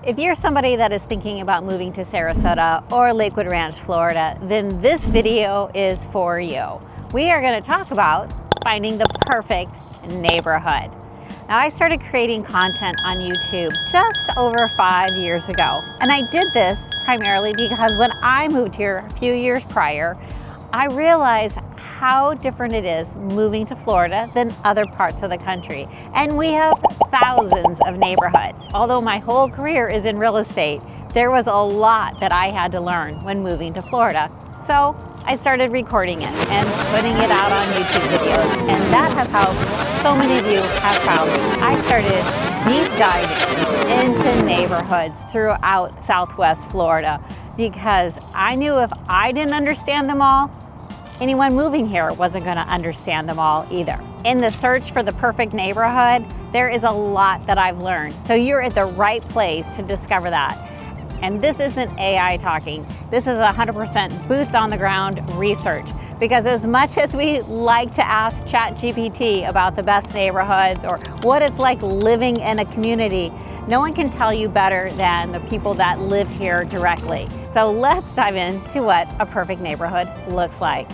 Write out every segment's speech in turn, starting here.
If you're somebody that is thinking about moving to Sarasota or Lakewood Ranch, Florida, then this video is for you. We are going to talk about finding the perfect neighborhood. Now, I started creating content on YouTube just over 5 years ago, and I did this primarily because when I moved here a few years prior, I realized how different it is moving to Florida than other parts of the country. And we have thousands of neighborhoods. Although my whole career is in real estate, there was a lot that I had to learn when moving to Florida. So I started recording it and putting it out on YouTube videos. And that is how so many of you have found me. I started deep diving into neighborhoods throughout Southwest Florida because I knew if I didn't understand them all, anyone moving here wasn't going to understand them all either. In the search for the perfect neighborhood, there is a lot that I've learned. So you're at the right place to discover that. And this isn't AI talking. This is 100% boots on the ground research. Because as much as we like to ask ChatGPT about the best neighborhoods or what it's like living in a community, no one can tell you better than the people that live here directly. So let's dive into what a perfect neighborhood looks like.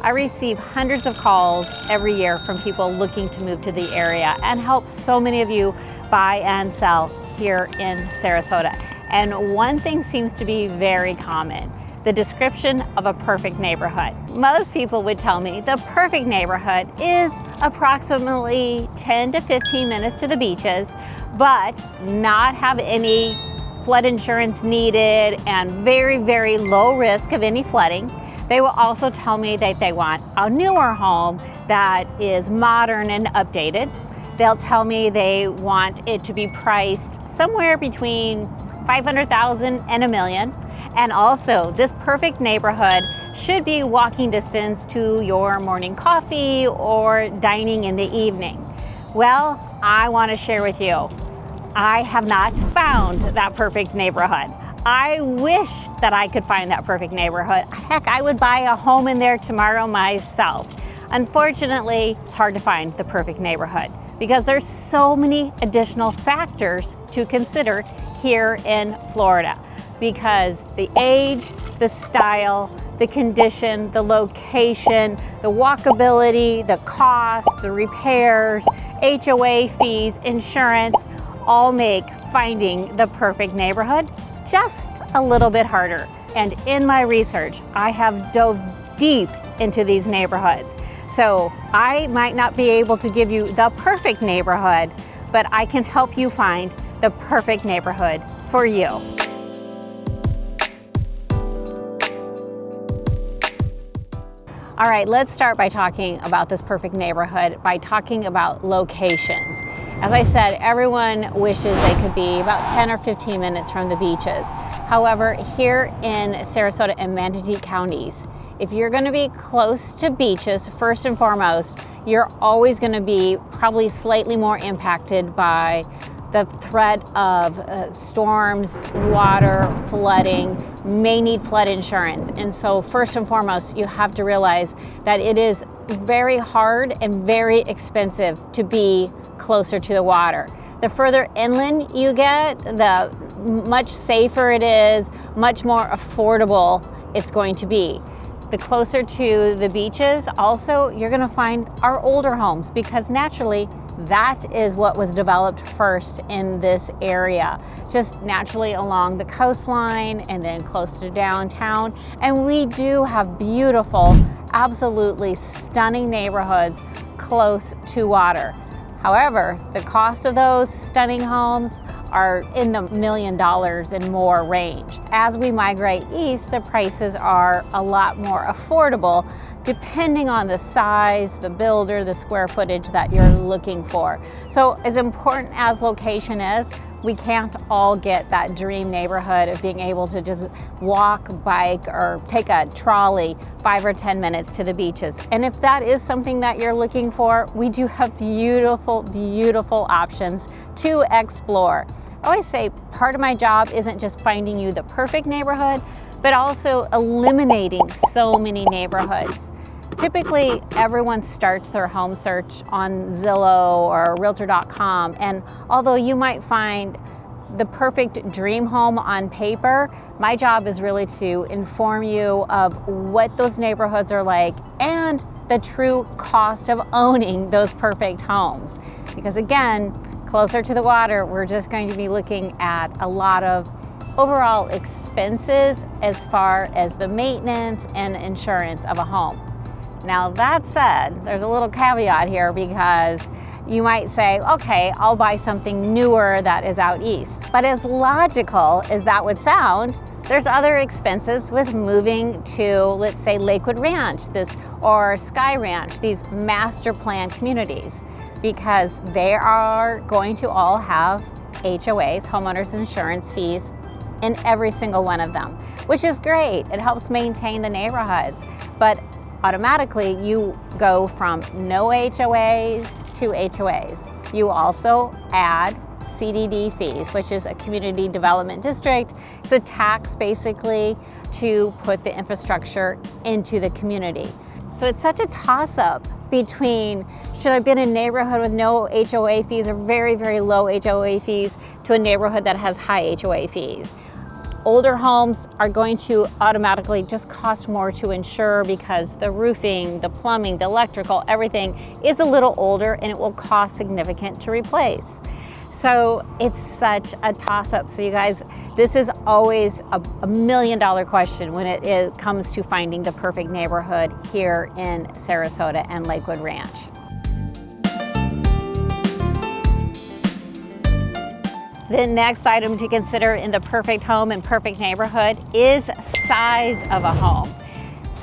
I receive hundreds of calls every year from people looking to move to the area and help so many of you buy and sell here in Sarasota. And one thing seems to be very common: the description of a perfect neighborhood. Most people would tell me the perfect neighborhood is approximately 10 to 15 minutes to the beaches, but not have any flood insurance needed and very, very low risk of any flooding. They will also tell me that they want a newer home that is modern and updated. They'll tell me they want it to be priced somewhere between $500,000 and $1 million. And also, this perfect neighborhood should be walking distance to your morning coffee or dining in the evening. Well, I want to share with you, I have not found that perfect neighborhood. I wish that I could find that perfect neighborhood. Heck, I would buy a home in there tomorrow myself. Unfortunately, it's hard to find the perfect neighborhood because there's so many additional factors to consider here in Florida. Because the age, the style, the condition, the location, the walkability, the cost, the repairs, HOA fees, insurance, all make finding the perfect neighborhood just a little bit harder. And in my research, I have dove deep into these neighborhoods. So I might not be able to give you the perfect neighborhood, but I can help you find the perfect neighborhood for you. All right, let's start by talking about this perfect neighborhood by talking about locations. As I said, everyone wishes they could be about 10 or 15 minutes from the beaches. However, here in Sarasota and Manatee counties, if you're going to be close to beaches, first and foremost, you're always going to be probably slightly more impacted by the threat of storms, water, flooding, may need flood insurance. And so first and foremost, you have to realize that it is very hard and very expensive to be closer to the water. The further inland you get, the much safer it is, much more affordable it's going to be. The closer to the beaches, also, you're gonna find our older homes because naturally, that is what was developed first in this area, just naturally along the coastline and then close to downtown. And we do have beautiful, absolutely stunning neighborhoods close to water. However, the cost of those stunning homes are in the $1 million and more range. As we migrate east, the prices are a lot more affordable depending on the size, the builder, the square footage that you're looking for. So as important as location is, we can't all get that dream neighborhood of being able to just walk, bike, or take a trolley 5 or 10 minutes to the beaches. And if that is something that you're looking for, we do have beautiful, beautiful options to explore. I always say part of my job isn't just finding you the perfect neighborhood, but also eliminating so many neighborhoods. Typically, everyone starts their home search on Zillow or Realtor.com, and although you might find the perfect dream home on paper, my job is really to inform you of what those neighborhoods are like and the true cost of owning those perfect homes. Because again, closer to the water, we're just going to be looking at a lot of overall expenses as far as the maintenance and insurance of a home. Now that said, there's a little caveat here, because you might say, okay, I'll buy something newer that is out east. But as logical as that would sound, there's other expenses with moving to, let's say, Lakewood Ranch or Sky Ranch, these master plan communities, because they are going to all have HOAs, homeowners insurance fees, in every single one of them, which is great. It helps maintain the neighborhoods. But automatically you go from no HOAs to HOAs. You also add CDD fees, which is a community development district. It's a tax basically to put the infrastructure into the community. So it's such a toss-up between, should I be in a neighborhood with no HOA fees or very, very low HOA fees to a neighborhood that has high HOA fees? Older homes are going to automatically just cost more to insure because the roofing, the plumbing, the electrical, everything is a little older and it will cost significant to replace. So it's such a toss-up. So you guys, this is always a $1 million question when it comes to finding the perfect neighborhood here in Sarasota and Lakewood Ranch. The next item to consider in the perfect home and perfect neighborhood is size of a home.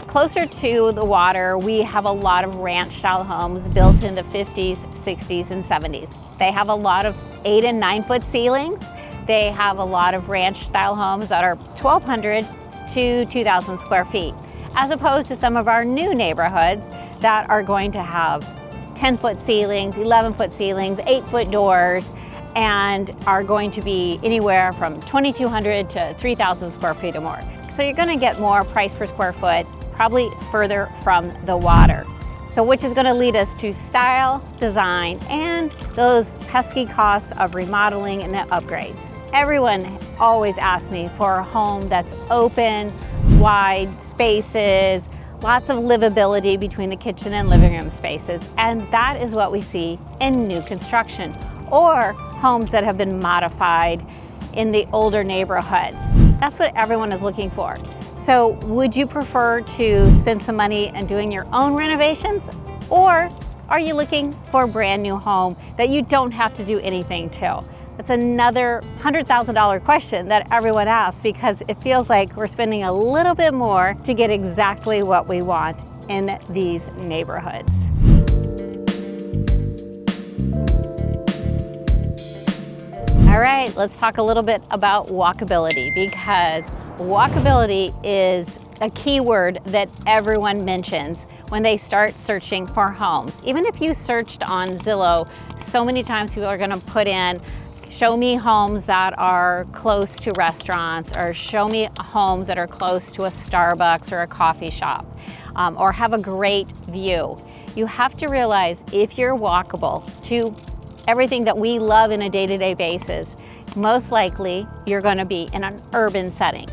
Closer to the water, we have a lot of ranch-style homes built in the 50s, 60s, and 70s. They have a lot of 8 and 9 foot ceilings. They have a lot of ranch-style homes that are 1,200 to 2,000 square feet, as opposed to some of our new neighborhoods that are going to have 10-foot ceilings, 11-foot ceilings, 8-foot doors, and are going to be anywhere from 2,200 to 3,000 square feet or more. So you're going to get more price per square foot, probably further from the water. So which is going to lead us to style, design, and those pesky costs of remodeling and upgrades. Everyone always asks me for a home that's open, wide spaces, lots of livability between the kitchen and living room spaces, and that is what we see in new construction or homes that have been modified in the older neighborhoods. That's what everyone is looking for. So would you prefer to spend some money on doing your own renovations, or are you looking for a brand new home that you don't have to do anything to? That's another $100,000 question that everyone asks, because it feels like we're spending a little bit more to get exactly what we want in these neighborhoods. All right, let's talk a little bit about walkability, because walkability is a keyword that everyone mentions when they start searching for homes. Even if you searched on Zillow, so many times people are going to put in, show me homes that are close to restaurants, or show me homes that are close to a Starbucks or a coffee shop, or have a great view. You have to realize, if you're walkable to everything that we love in a day-to-day basis, most likely you're going to be in an urban setting,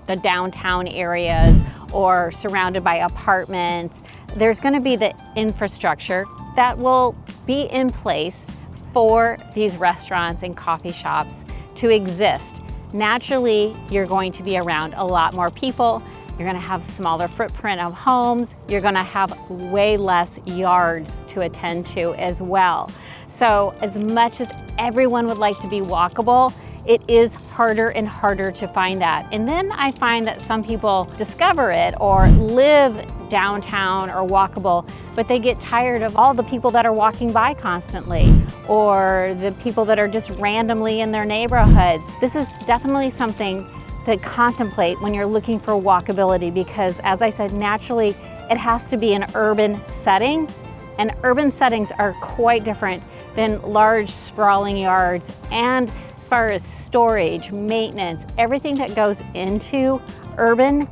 the downtown areas, or surrounded by apartments. There's going to be the infrastructure that will be in place for these restaurants and coffee shops to exist. Naturally, you're going to be around a lot more people. You're going to have smaller footprint of homes. You're going to have way less yards to attend to as well. So as much as everyone would like to be walkable, it is harder and harder to find that. And then I find that some people discover it or live downtown or walkable, but they get tired of all the people that are walking by constantly, or the people that are just randomly in their neighborhoods. This is definitely something to contemplate when you're looking for walkability, because as I said, naturally it has to be an urban setting, and urban settings are quite different than large sprawling yards. And as far as storage, maintenance, everything that goes into urban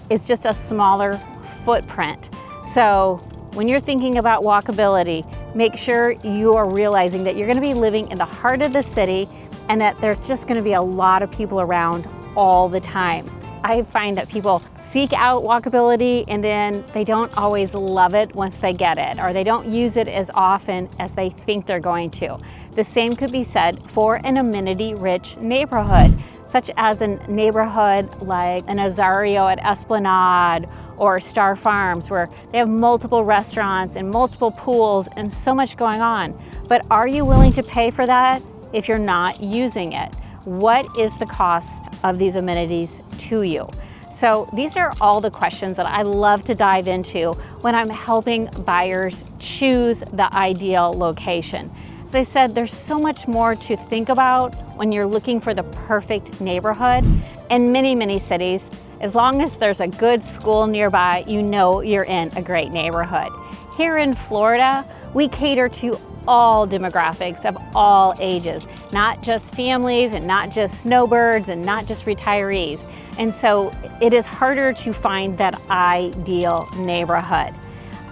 is just a smaller footprint. So when you're thinking about walkability, make sure you are realizing that you're going to be living in the heart of the city and that there's just going to be a lot of people around all the time. I find that people seek out walkability and then they don't always love it once they get it, or they don't use it as often as they think they're going to. The same could be said for an amenity-rich neighborhood, such as a neighborhood like an Azario at Esplanade or Star Farms, where they have multiple restaurants and multiple pools and so much going on. But are you willing to pay for that if you're not using it? What is the cost of these amenities to you? So these are all the questions that I love to dive into when I'm helping buyers choose the ideal location. As I said, there's so much more to think about when you're looking for the perfect neighborhood. In many, many cities, as long as there's a good school nearby, you know you're in a great neighborhood. Here in Florida, we cater to all demographics of all ages, not just families and not just snowbirds and not just retirees. And so it is harder to find that ideal neighborhood.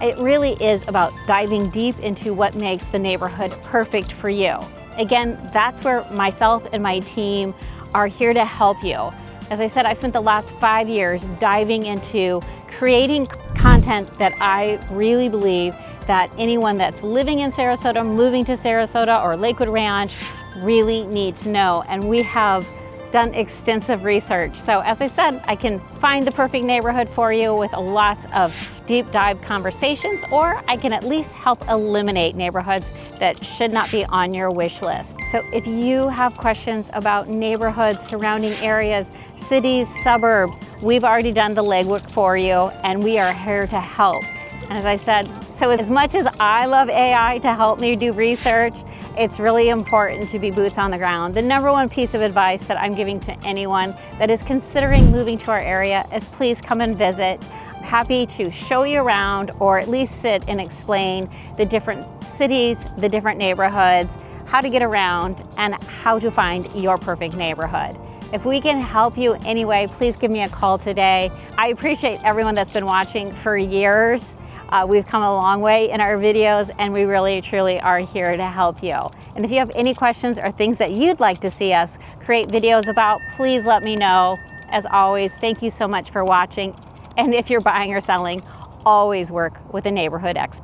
It really is about diving deep into what makes the neighborhood perfect for you. Again, that's where myself and my team are here to help you. As I said, I've spent the last 5 years diving into creating content that I really believe that anyone that's living in Sarasota, moving to Sarasota or Lakewood Ranch really need to know. And we have done extensive research. So as I said, I can find the perfect neighborhood for you with lots of deep dive conversations, or I can at least help eliminate neighborhoods that should not be on your wish list. So if you have questions about neighborhoods, surrounding areas, cities, suburbs, we've already done the legwork for you and we are here to help. And as I said, so as much as I love AI to help me do research, it's really important to be boots on the ground. The number one piece of advice that I'm giving to anyone that is considering moving to our area is please come and visit. I'm happy to show you around or at least sit and explain the different cities, the different neighborhoods, how to get around, and how to find your perfect neighborhood. If we can help you anyway, please give me a call today. I appreciate everyone that's been watching for years. We've come a long way in our videos and we really truly are here to help you. And if you have any questions or things that you'd like to see us create videos about, please let me know. As always, thank you so much for watching. And if you're buying or selling, always work with a neighborhood expert.